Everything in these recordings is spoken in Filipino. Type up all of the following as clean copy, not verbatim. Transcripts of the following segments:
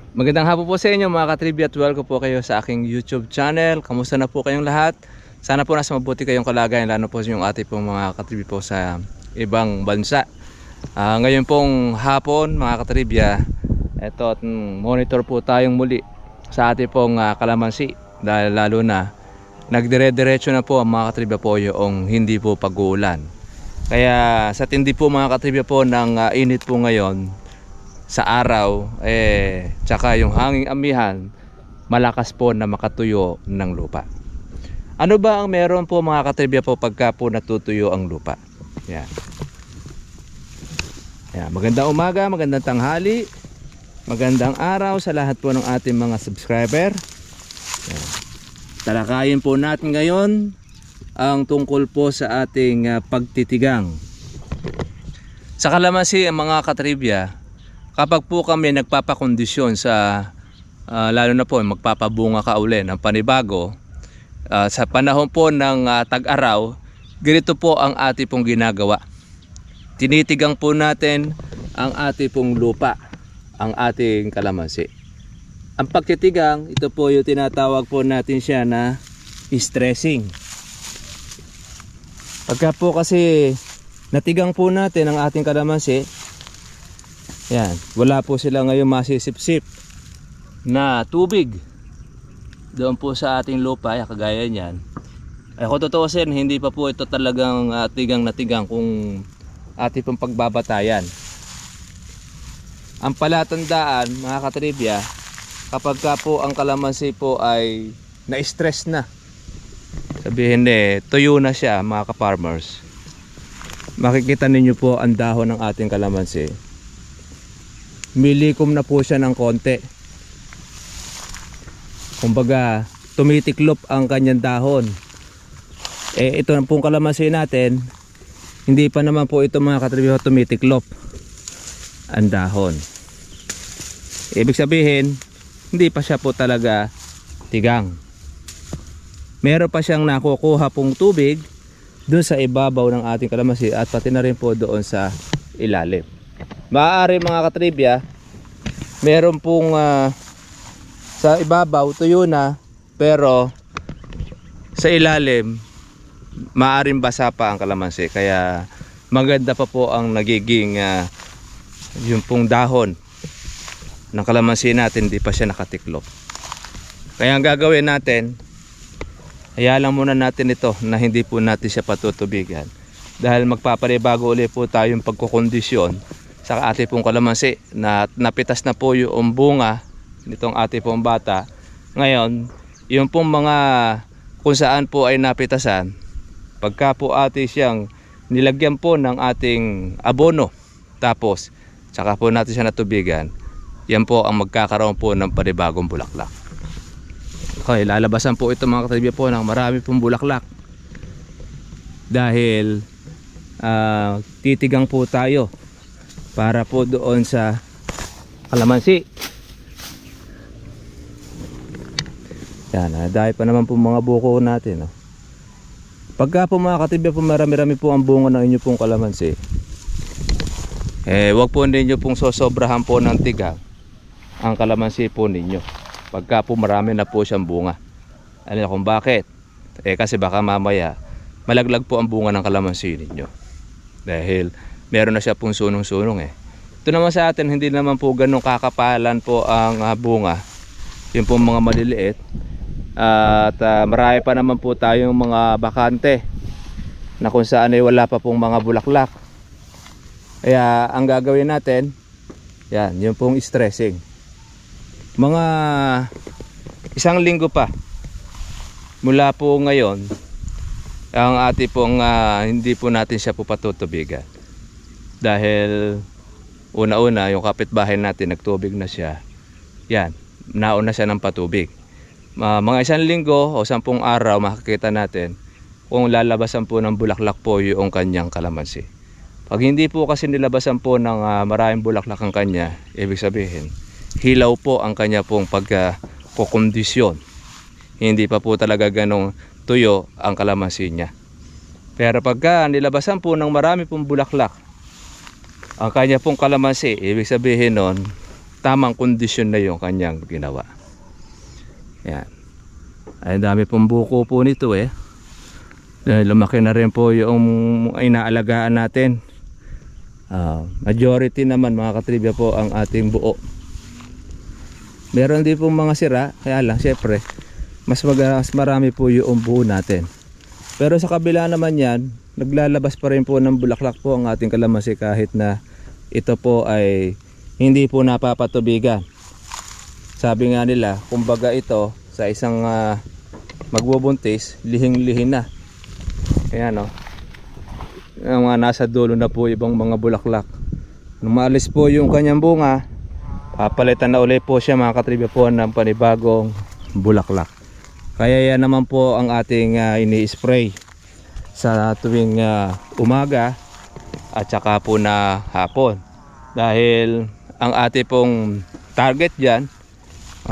Magandang hapon po sa inyo mga katribya at welcome po kayo sa aking YouTube channel. Kamusta na po kayong lahat? Sana po nasa mabuti kayong kalagayan, lalo po yung ating pong mga katribya po sa ibang bansa. Ngayon pong hapon mga katribya, eto monitor po tayong muli sa ating pong kalamansi. Dahil lalo na nagdire-diretso na po ang mga katribya po yung hindi po pag-uulan. Kaya sa tindi po mga katribya po ng init po ngayon sa araw, tsaka yung hanging amihan, malakas po na makatuyo ng lupa. Ano ba ang meron po mga katribya po pagka po natutuyo ang lupa? Yan. Yan. Magandang umaga, magandang tanghali, magandang araw sa lahat po ng ating mga subscriber. Yan. Talakayin po natin ngayon ang tungkol po sa ating pagtitigang. Sa kalamansi mga katribya, kapag po kami nagpapakondisyon sa lalo na po magpapabunga ka uli ng panibago sa panahon po ng tag-araw, ganito po ang ating pong ginagawa. Tinitigang po natin ang ating pong lupa, ang ating kalamansi. Ang pagtitigang, ito po yung tinatawag po natin siya na stressing. Pagka po kasi natigang po natin ang ating kalamansi, yan, wala po sila ngayon masisipsip na tubig doon po sa ating lupa, kagaya niyan. Kung tutuusin, hindi pa po ito talagang tigang na tigang kung ating pong pagbabatayan. Ang palatandaan mga katribya, kapag ka po ang kalamansi po ay na-stress na, sabihin tuyo na siya mga ka-farmers, makikita ninyo po ang dahon ng ating kalamansi, milikom na po siya ng konti. Kumbaga tumitiklop ang kanyang dahon. Ito na pong kalamansi natin, hindi pa naman po ito mga katribya tumitiklop ang dahon. Ibig sabihin, hindi pa siya po talaga tigang. Meron pa siyang nakukuha pong tubig doon sa ibabaw ng ating kalamansi at pati na rin po doon sa ilalim. Maaari mga katribya, meron pong sa ibabaw tuyo na, pero sa ilalim maaaring basa pa ang kalamansi. Kaya maganda pa po ang nagiging yung pong dahon ng kalamansi natin, hindi pa siya nakatiklop. Kaya ang gagawin natin, hayaan lang muna natin ito na hindi po natin siya patutubigan, dahil magpapanibago ulit po tayong pagkukondisyon sa ating pong kalamansi na napitas na po yung bunga nitong ating pong bata. Ngayon, yung pong mga kung saan po ay napitasan, pagka po ating siyang nilagyan po ng ating abono, tapos saka po natin siya natubigan, yan po ang magkakaroon po ng panibagong bulaklak. Okay, lalabasan po ito mga katribya po ng marami pong bulaklak, dahil titigang po tayo para po doon sa kalamansi. Yan, dahil pa naman po mga buko natin. Pagka po mga katribya po marami-rami po ang bunga ng inyo pong kalamansi, wag po ninyo pong sosobrahan po ng tigang ang kalamansi po ninyo pagka po marami na po siyang bunga. Alam niyo kung bakit? Kasi baka mamaya malaglag po ang bunga ng kalamansi ninyo, dahil meron na siya pong sunong-sunong. Ito naman sa atin, hindi naman po ganun kakapalan po ang bunga, yung pong mga maliliit. At marami pa naman po tayong mga bakante na kung saan ay wala pa pong mga bulaklak. Kaya ang gagawin natin, yan, yung pong stressing. Mga isang linggo pa mula po ngayon, ang ating pong hindi po natin siya po patutubigan, dahil una-una yung kapitbahay natin nagtubig na siya. Yan, nauna siya ng patubig. Mga isang linggo o 10 araw makikita natin kung lalabasan po ng bulaklak po yung kanyang kalamansi. Pag hindi po kasi nilabasan po ng maraming bulaklak ang kanya, ibig sabihin hilaw po ang kanya pong pagkukondisyon. Hindi pa po talaga ganong tuyo ang kalamansi niya. Pero pagka nilabasan po ng marami pong bulaklak ang kanya pong kalamansi, ibig sabihin nun tamang kondisyon na yung kanyang ginawa. Yan. Ay dami pong buko po nito eh. Dahil lumaki na rin po yung inaalagaan natin. Majority naman mga katribya po ang ating buo. Meron din pong mga sira, kaya lang syempre mas marami po yung buo natin. Pero sa kabila naman yan, naglalabas pa rin po ng bulaklak po ang ating kalamansi kahit na ito po ay hindi po napapatubigan. Sabi nga nila, kumbaga ito sa isang magbubuntis, lihing-lihin na. Ayan o. Yung mga nasa dulo na po ibang mga bulaklak. Nung maalis po yung kanyang bunga, papalitan na ulit po siya mga katribya po ng panibagong bulaklak. Kaya yan naman po ang ating ini-spray sa tuwing umaga at saka po na hapon. Dahil ang ating pong target dyan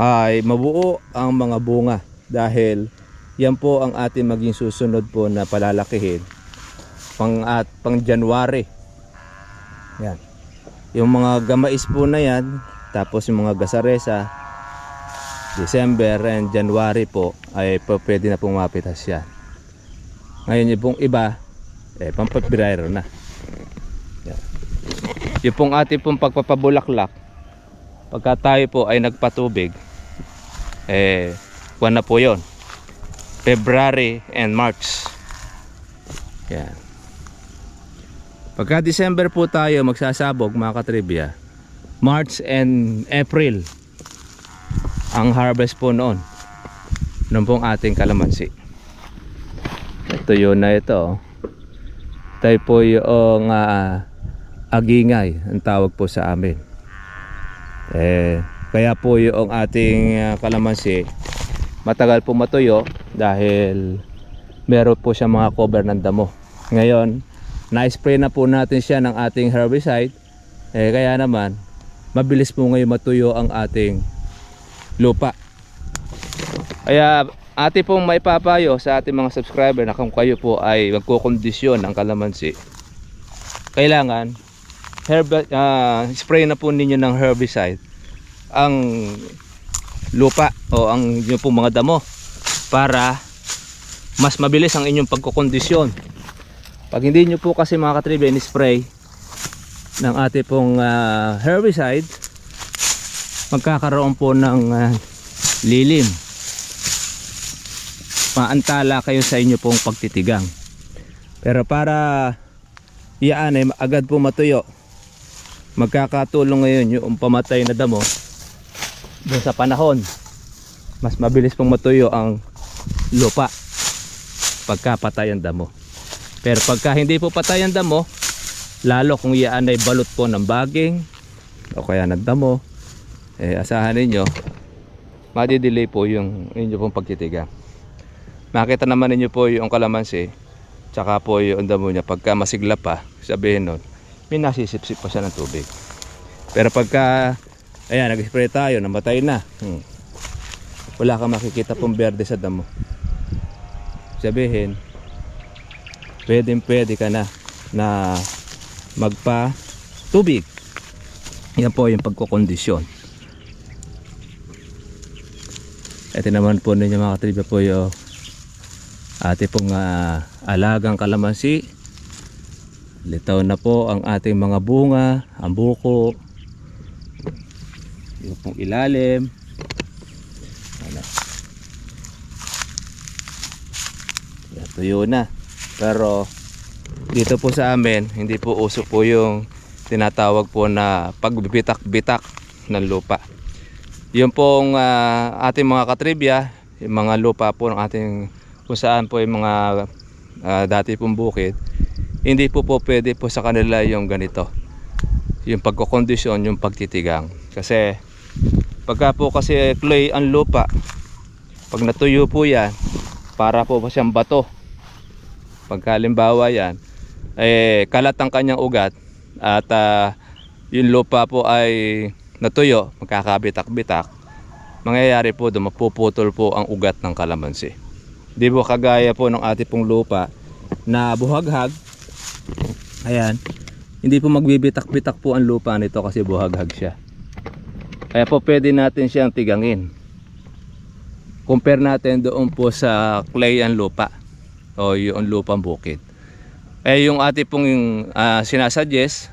ay mabuo ang mga bunga. Dahil yan po ang ating maging susunod po na palalakihin pang January. Yan. Yung mga gamais po na yan, tapos yung mga gasaresa, December and January po ay pwede na pong mapitas yan. Ngayon yung pong iba pampapirayro na. Yan. Yung pong ating pong pagpapabulaklak, pagka tayo po ay nagpatubig, kuwan na po yon, February and March. Yan. Pagka December po tayo magsasabog mga katribya, March and April ang harvest po noon pong ating kalamansi. Ito yun na ito. Tayo po yung agingay ang tawag po sa amin. Kaya po yung ating kalamansi matagal po matuyo dahil meron po siya mga cover ng damo. Ngayon na-spray na po natin siya ng ating herbicide, kaya naman mabilis po ngayon matuyo ang ating lupa. Kaya ating pong maipapayo sa ating mga subscriber na kung kayo po ay magkukondisyon ng kalamansi, kailangan spray na po ninyo ng herbicide ang lupa o ang yung pong mga damo para mas mabilis ang inyong pagkukondisyon. Pag hindi nyo po kasi mga katribya in-spray ng ating pong herbicide, magkakaroon po ng lilim. Maantala kayo sa inyo pong pagtitigang. Pero para iyaan ay agad po matuyo, magkakatulong ngayon yung pamatay na damo. Doon sa panahon, mas mabilis pong matuyo ang lupa pagka patay ang damo. Pero pagka hindi po patay ang damo, lalo kung iyaan ay balot po ng baging o kaya ng damo, asahan ninyo madidelay po yung inyo pong pagtitigang. Makita naman ninyo po yung kalamansi tsaka po yung damo niya, pagka masigla pa, sabihin nun may nasisipsip pa siya ng tubig. Pero pagka ayan, nag-spray tayo, namatay na, wala kang makikita pong berde sa damo, sabihin pwede ka na magpa tubig. Yan po yung pagkukondisyon. Ito naman po ninyo mga katribya po yung ating pong alagang kalamansi. Litaw na po ang ating mga bunga, ang buko, yung pong ilalim. Ano? Yan, tuyo na. Pero dito po sa amin, hindi po uso po yung tinatawag po na pagbibitak-bitak ng lupa. Yung pong ating mga katribya, yung mga lupa po ng ating kung saan po yung mga dati pong bukid, hindi po pwede po sa kanila yung ganito, yung pagkukondisyon, yung pagtitigang. Kasi pagka po kasi clay ang lupa, pag natuyo po yan, para po siyang bato. Pagka halimbawa yan, kalat ang kanyang ugat at yung lupa po ay natuyo, magkakabitak-bitak, mangyayari po doon, mapuputol po ang ugat ng kalamansi. Di po kagaya po ng ating pong lupa na buhaghag. Ayan, hindi po magbibitak-bitak po ang lupa nito kasi buhaghag siya. Kaya po pwede natin siyang tigangin. Compare natin doon po sa clay and lupa o yung lupang bukid. Yung ating pong sinasuggest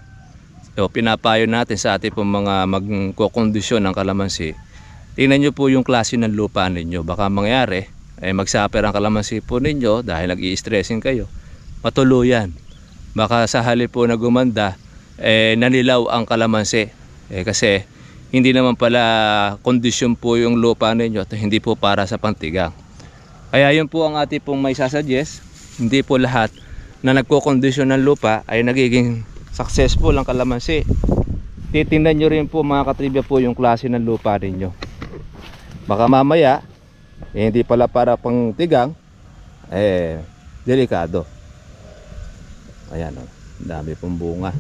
o pinapayo natin sa ating pong mga magkukondisyon ng kalamansi, tingnan nyo po yung klase ng lupa ninyo. Baka mangyari magsuffer ang kalamansi po ninyo dahil nag-i-stressing kayo, matuluyan. Baka sa halip po na gumanda, nanilaw ang kalamansi. Kasi hindi naman pala kondisyon po yung lupa ninyo at hindi po para sa pantigang. Kaya yun po ang ating pong may sasuggest. Hindi po lahat na nagkukondisyon ng lupa ay nagiging successful ang kalamansi. Titingnan nyo rin po mga katribya po yung klase ng lupa ninyo. Baka mamaya hindi pala para pang tigang, delikado. Ayan, dami pong bunga.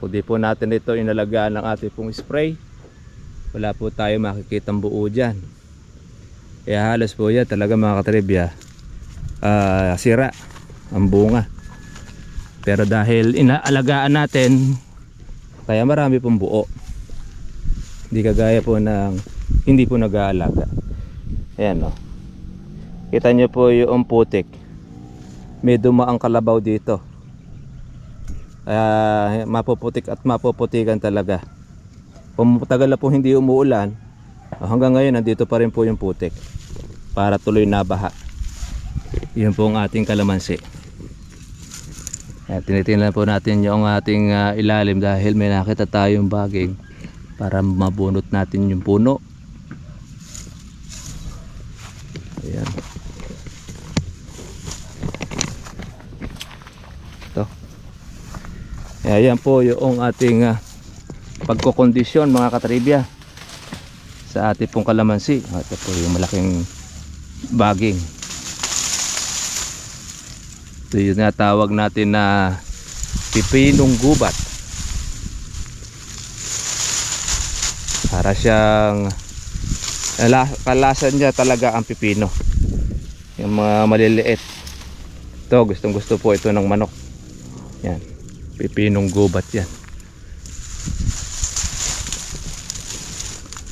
Kung di po natin ito inalagaan ng ating pong spray, wala po tayo makikitang buo dyan. Kaya halos po yan talaga mga katribya, sira ang bunga. Pero dahil inaalagaan natin, kaya marami pong buo. Hindi kagaya po ng hindi po nag-aalaga. Ayan o. Kita nyo po yung putik. May dumaang kalabaw dito. Mapuputik at mapuputikan talaga. Kung tagal na po hindi umuulan, hanggang ngayon nandito pa rin po yung putik. Para tuloy na baha. Yun po ang ating kalamansi. Tinitingnan po natin yung ating ilalim dahil may nakita tayong baging para mabunot natin yung puno. Ayan. Ito. Ayan po yung ating pagkukondisyon mga katribya sa ating pong kalamansi. Ito po yung malaking baging. Ito yung natawag natin na pipinong gubat. Para siyang kalasan niya talaga ang pipino. Yung mga maliliit. Ito gustong gusto po ito ng manok. Yan. Pipinong gubat yan.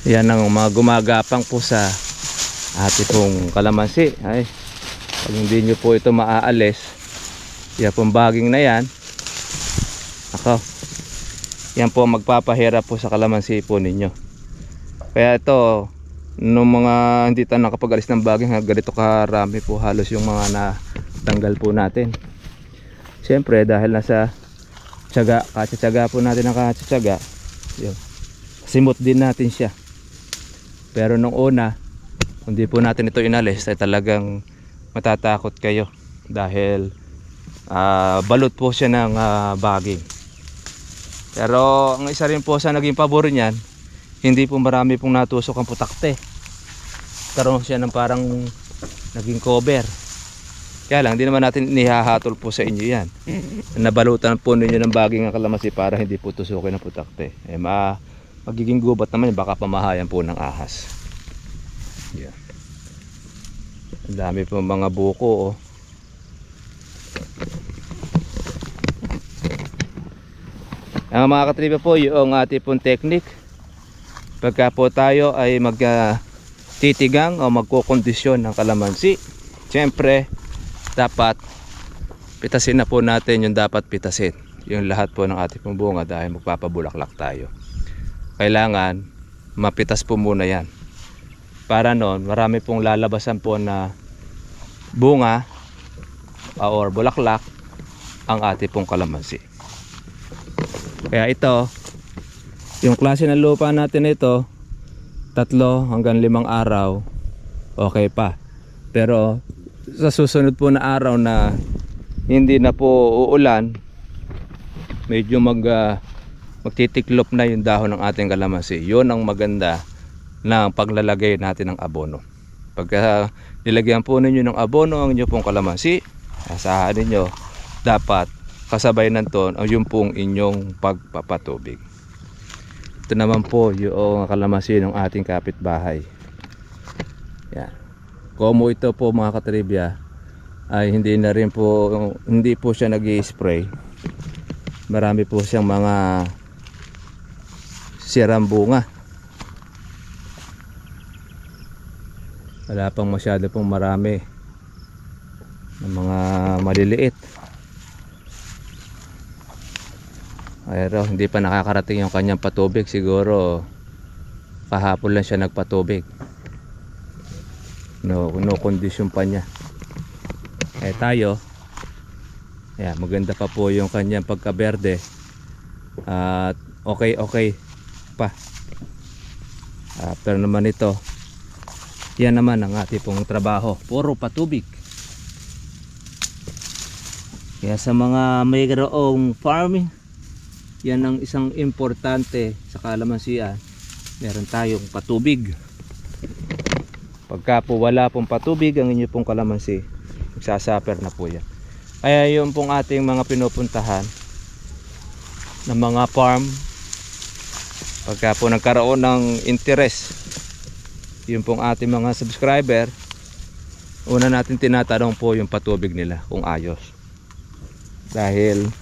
Yan ang mga gumagapang po sa ating pong kalamansi. Ay, pag hindi nyo po ito maaalis, yan pong baging na yan, ako, yan po magpapahirap po sa kalamansi po ninyo. Kaya ito, nung mga hindi tayo nakapag-alis ng baging, ganito karami po halos yung mga natanggal po natin. Siyempre dahil nasa tiyaga, katsatsaga po natin ang katsatsaga, yun, simot din natin siya. Pero nung una, kung di po natin ito inalis, ay talagang matatakot kayo dahil balot po siya ng baging. Pero ang isa rin po sa naging pabor niyan, hindi po marami pong natusok ang putakte. Karoon siya ng parang naging cover. Kaya lang, hindi naman natin inihahatol po sa inyo yan. Nabalutan po ninyo ng baging ang kalamansi para hindi po tusukin ng putakte. Magiging gubat naman, baka pamahayan po ng ahas. Yeah. Ang dami po mga buko. Ang mga katriba po, yung ating pong technique, pagka po tayo ay magtitigang o magkukondisyon ng kalamansi, siyempre dapat pitasin na po natin yung dapat pitasin, yung lahat po ng ating pong bunga dahil magpapabulaklak tayo. Kailangan mapitas po muna yan para noon marami pong lalabasan po na bunga or bulaklak ang ating pong kalamansi. Kaya ito, yung klase ng lupa natin ito, 3 hanggang 5 araw okay pa. Pero sa susunod po na araw na hindi na po uulan, medyo magtitiklop na yung dahon ng ating kalamansi. Yun ang maganda ng paglalagay natin ng abono. Pagka nilagyan po ninyo ng abono ang inyong pong kalamansi, asahan ninyo dapat kasabay nanton yung pong inyong pagpapatubig. Ito naman po yung kalamansi ng ating kapitbahay. Yan. Como ito po mga katribya ay hindi po siya nag-i-spray. Marami po siyang mga sirang bunga. Wala pang masyado pong marami ng mga maliliit. Pero hindi pa nakakarating yung kanyang patubig. Siguro kahapon lang siya nagpatubig. No condition pa niya. Tayo, ayan, maganda pa po yung kanyang pagkaberde. At okay pa. After naman ito, yan naman ang ating pong trabaho, puro patubig. Kaya sa mga mayroong farming, yan ang isang importante sa kalamansian, meron tayong patubig. Pagka po wala pong patubig ang inyo pong kalamansi, magsasuffer na po yan. Kaya yung pong ating mga pinupuntahan ng mga farm, pagka po nagkaroon ng interest yung pong ating mga subscriber, una natin tinatanong po yung patubig nila kung ayos. Dahil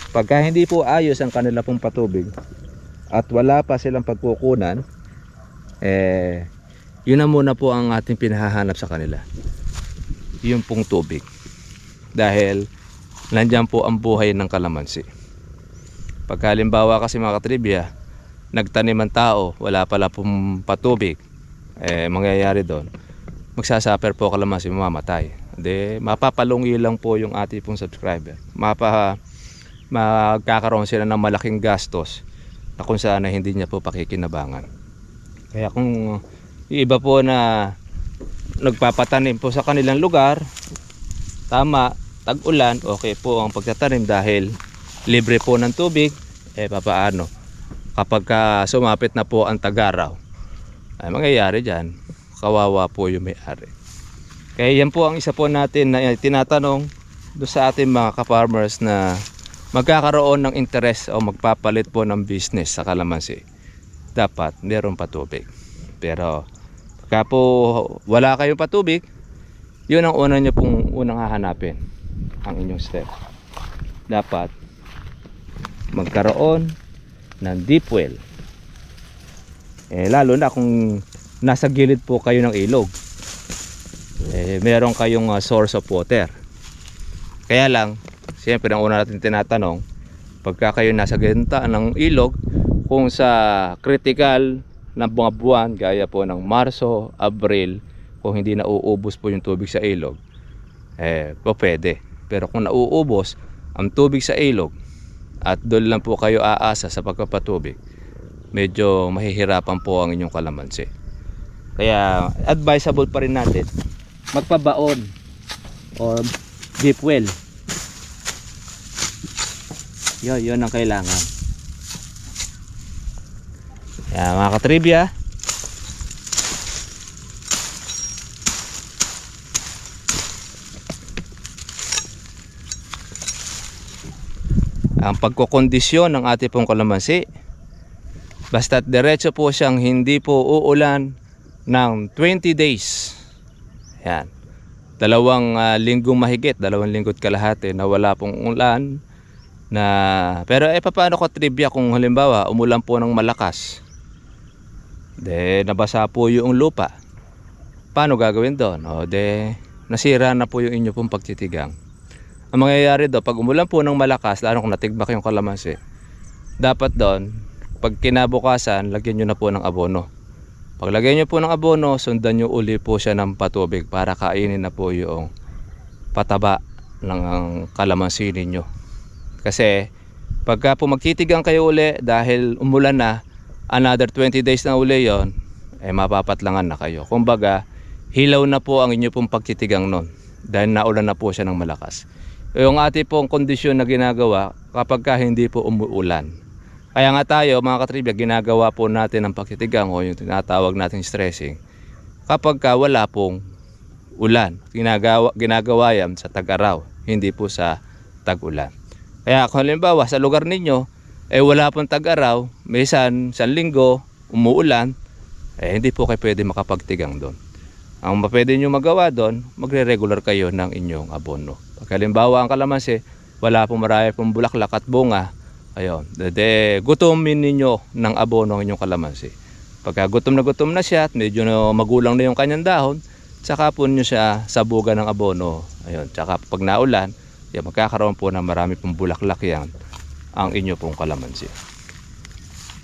pagka hindi po ayos ang kanila pong patubig at wala pa silang pagkukunan, yun na muna po ang ating pinahahanap sa kanila, yung pong tubig. Dahil nandyan po ang buhay ng kalamansi. Pagka halimbawa kasi mga katribya, nagtanim ang tao, wala pala pong patubig, mangyayari doon, magsasuffer po kalamansi, mamamatay. Mapapalungi lang po yung ating pong subscriber. Magkakaroon sila ng malaking gastos na kung saan hindi niya po pakikinabangan. Kaya kung iba po na nagpapatanim po sa kanilang lugar, tama, tag-ulan, okay po ang pagtatanim dahil libre po ng tubig. Papaano kapag sumapit na po ang tag-araw, ay mangyayari dyan, kawawa po yung may-ari. Kaya yan po ang isa po natin na tinatanong doon sa ating mga ka-farmers na magkakaroon ng interest o magpapalit po ng business sa kalamansi. Dapat meron patubig. Pero pagka po wala kayong patubig, yun ang una nyo pong unang hahanapin, ang inyong step. Dapat magkaroon ng deep well. Lalo na kung nasa gilid po kayo ng ilog, meron kayong source of water. Kaya lang, siyempre ang una natin tinatanong, pagka kayo nasa gitna ng ilog, kung sa critical na mga buwan gaya po ng Marso, Abril, kung hindi nauubos po yung tubig sa ilog, po pwede. Pero kung nauubos ang tubig sa ilog at doon lang po kayo aasa sa pagpapatubig, medyo mahihirapan po ang inyong kalamansi. Kaya advisable pa rin natin magpabaon or deep well. Yun ang kailangan. Kaya mga katribya, ang pagkokondisyon ng ating pong kalamansi, basta't diretso po siyang hindi po uulan ng 20 days. Yan. 2 linggong mahigit, 2 linggo't kalahati na wala pong ulan. Pero paano ko trivia kung halimbawa umulan po ng malakas, nabasa po yung lupa, paano gagawin doon? Nasira na po yung inyo pong pagtitigang. Ang mangyayari doon, pag umulan po ng malakas, lalo kung natigbak yung kalamansi, dapat doon, pag kinabukasan, lagyan nyo na po ng abono. Pag lagyan nyo po ng abono, sundan nyo uli po siya ng patubig para kainin na po yung pataba ng kalamansi ninyo. Kasi pagka po magtitigang kayo uli dahil umulan na, another 20 days na uli yon, mapapatlangan na kayo. Kumbaga, hilaw na po ang inyo pong pagtitigang nun dahil naulan na po siya ng malakas. Yung ating pong kondisyon na ginagawa kapag hindi po umuulan. Kaya nga tayo mga katribya, ginagawa po natin ang pagtitigang o yung tinatawag natin stressing kapag wala pong ulan. Ginagawa yan sa tag-araw, hindi po sa tag-ulan. Kaya kung halimbawa sa lugar ninyo wala pong tag-araw, minsan 1 linggo umuulan, hindi po kayo pwede makapagtigang doon. Ang pwede nyo magawa doon, magre-regular kayo ng inyong abono. Pag halimbawa ang kalamansi, wala pong marami pong bulaklak at bunga, Ayun, gutomin ninyo ng abono ang inyong kalamansi. Pagka gutom na siya at medyo magulang na yung kanyang dahon, tsaka po nyo siya sabugan ng abono. Ayun, tsaka pag naulan, yan, magkakaroon po ng marami pong bulaklak yan ang inyo pong kalamansi.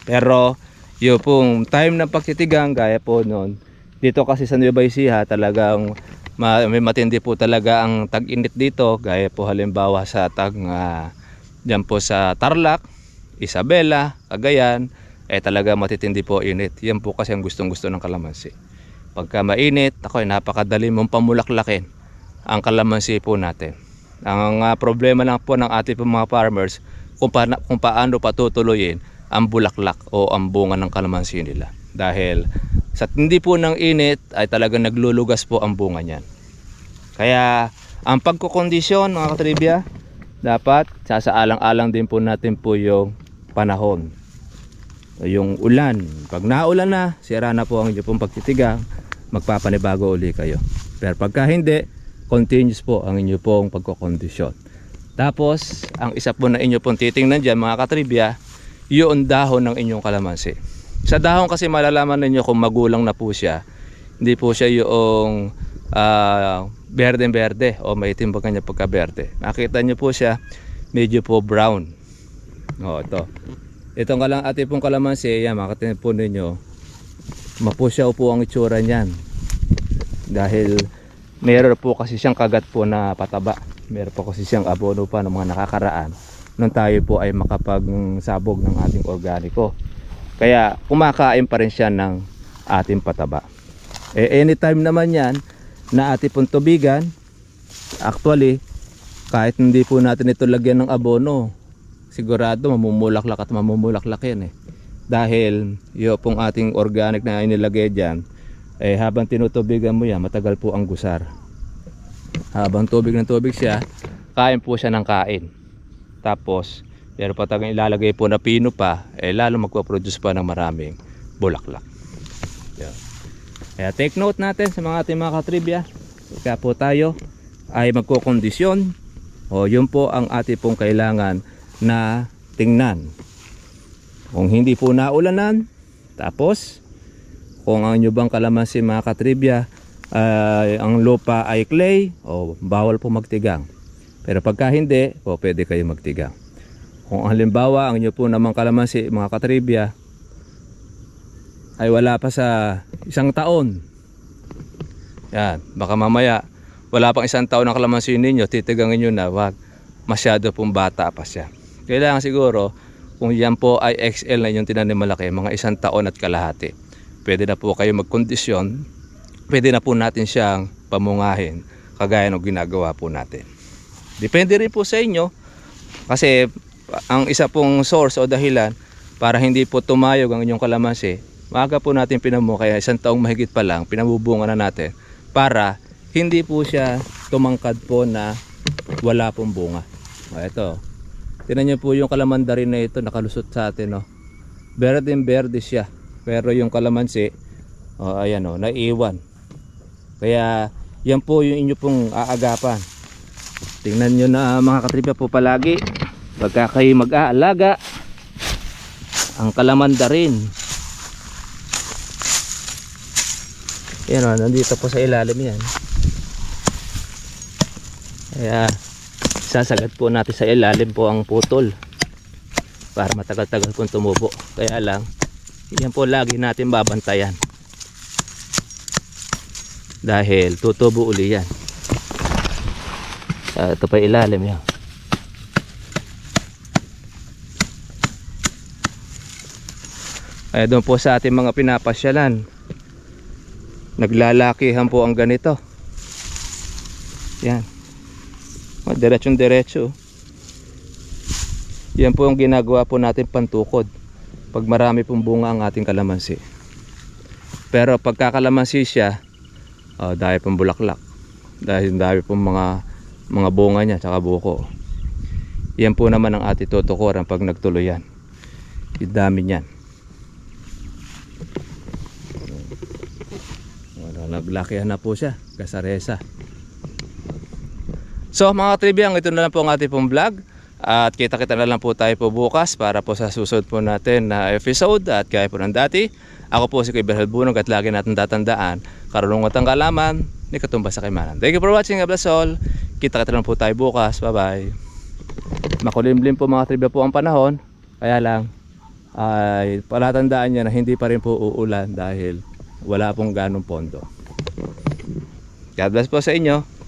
Pero yung pong time ng pagtitigang, gaya po noon, dito kasi sa Nueva Ecija talagang may matindi po talaga ang tag-init dito, gaya po halimbawa sa dyan po sa Tarlac, Isabela, Cagayan, talaga matitindi po init. Yan po kasi ang gustong-gusto ng kalamansi. Pagka mainit, napakadali mong pamulaklakin ang kalamansi po natin. Ang problema lang po ng ating mga farmers kung paano patutuloyin ang bulaklak o ang bunga ng kalamansi nila. Dahil sa tindi po ng init ay talagang naglulugas po ang bunga niyan. Kaya ang pagkukondisyon mga katribya, dapat sasaalang-alang din po natin po yung panahon. Yung ulan. Pag naulan na, sira na po ang inyo pong pagtitigang, magpapanibago uli kayo. Pero pagka hindi, continuous po ang inyo pong pagkukondisyon. Tapos, ang isa po na inyo pong titingnan dyan mga katribya, yung dahon ng inyong kalamansi. Sa dahon kasi malalaman ninyo kung magulang na po siya. Hindi po siya yung berde-berde o maitim pa kanya pagka-berde. Nakita nyo po siya medyo po brown. Ito. Itong ating pong kalamansi, yan, makita po ninyo, mapusyaw po ang itsura niyan. Dahil meron po kasi siyang kagat po na pataba. Meron po kasi siyang abono pa ng mga nakakaraan nung tayo po ay makapagsabog ng ating organiko. Kaya kumakain pa rin siya ng ating pataba. Anytime naman yan na ating pong tubigan, actually kahit hindi po natin ito lagyan ng abono, sigurado mamumulaklak at mamumulaklak yan dahil yung pong ating organic na inilagay dyan, habang tinutubigan mo yan, matagal po ang gusar. Habang tubig ng tubig siya, kain po siya ng kain. Tapos pero patagang ilalagay po na pino pa, lalo magpo-produce pa ng maraming bulaklak. Yan. Kaya take note natin sa mga ating mga katribya, kaya po tayo ay magkukondisyon, yun po ang ating pong kailangan na tingnan. Kung hindi po naulanan, tapos kung ang inyo bang kalamansi mga katribya, ang lupa ay clay, bawal po magtigang. Pero pagka hindi, pwede kayo magtigang. Kung halimbawa ang inyo po namang kalamansi mga katribya ay wala pa sa 1 taon, yan, baka mamaya wala pang 1 taon ang kalamansi ninyo, titigangin nyo na, wag, masyado pong bata pa siya. Kailangan siguro kung yan po ay XL na yung tinanim malaki, mga 1 taon at kalahati, pwede na po kayo magkondisyon, pwede na po natin siyang pamungahin kagaya ng ginagawa po natin. Depende rin po sa inyo, kasi ang isa pong source o dahilan para hindi po tumayog ang inyong kalamansi, maaga po natin pinamu, kaya 1 taong mahigit pa lang pinabubunga na natin para hindi po siya tumangkad po na wala pong bunga. Ito, tinan nyo po yung kalamanda rin na ito nakalusot sa atin, berde siya, pero yung kalamansi ayan, naiwan. Kaya yan po yung inyo pong aagapan. Tingnan nyo na mga katribya po palagi, pagka kayo mag-aalaga ang kalamanda rin. Yan, nandito po sa ilalim yan. Kaya sasagat po natin sa ilalim po ang putol para matagal-tagal po tumubo. Kaya lang, yan po lagi natin babantayan dahil tutubo uli yan. Ito pa ilalim yan. Ay doon po sa ating mga pinapasyalan, naglalakihan po ang ganito. Yan, diretsong diretso. Yan po ang ginagawa po natin pantukod pag marami pong bunga ang ating kalamansi. Pero pagkakalamansi siya, dahil pong bulaklak, dahil pong mga bunga niya tsaka buko, yan po naman ang ating tutukuran pag nagtuloyan. Yung dami niyan. Naglakihan na po siya, kasaresa. So mga katribya, ito na lang po ang ating pong vlog. At kita-kita na lang po tayo po bukas para po sa susunod po natin na episode. At gaya po ng dati, ako po si Kuya Berhel Bunong at lagi natin tatandaan, karunungan at kaalaman, ni katumbas sa kaimanan. Thank you for watching. God bless all. Kita-kita lang po tayo bukas. Bye-bye. Makulimlim po mga trivia po ang panahon. Kaya lang, ay palatandaan niya na hindi pa rin po uulan dahil wala pong ganong pondo. God bless po sa inyo.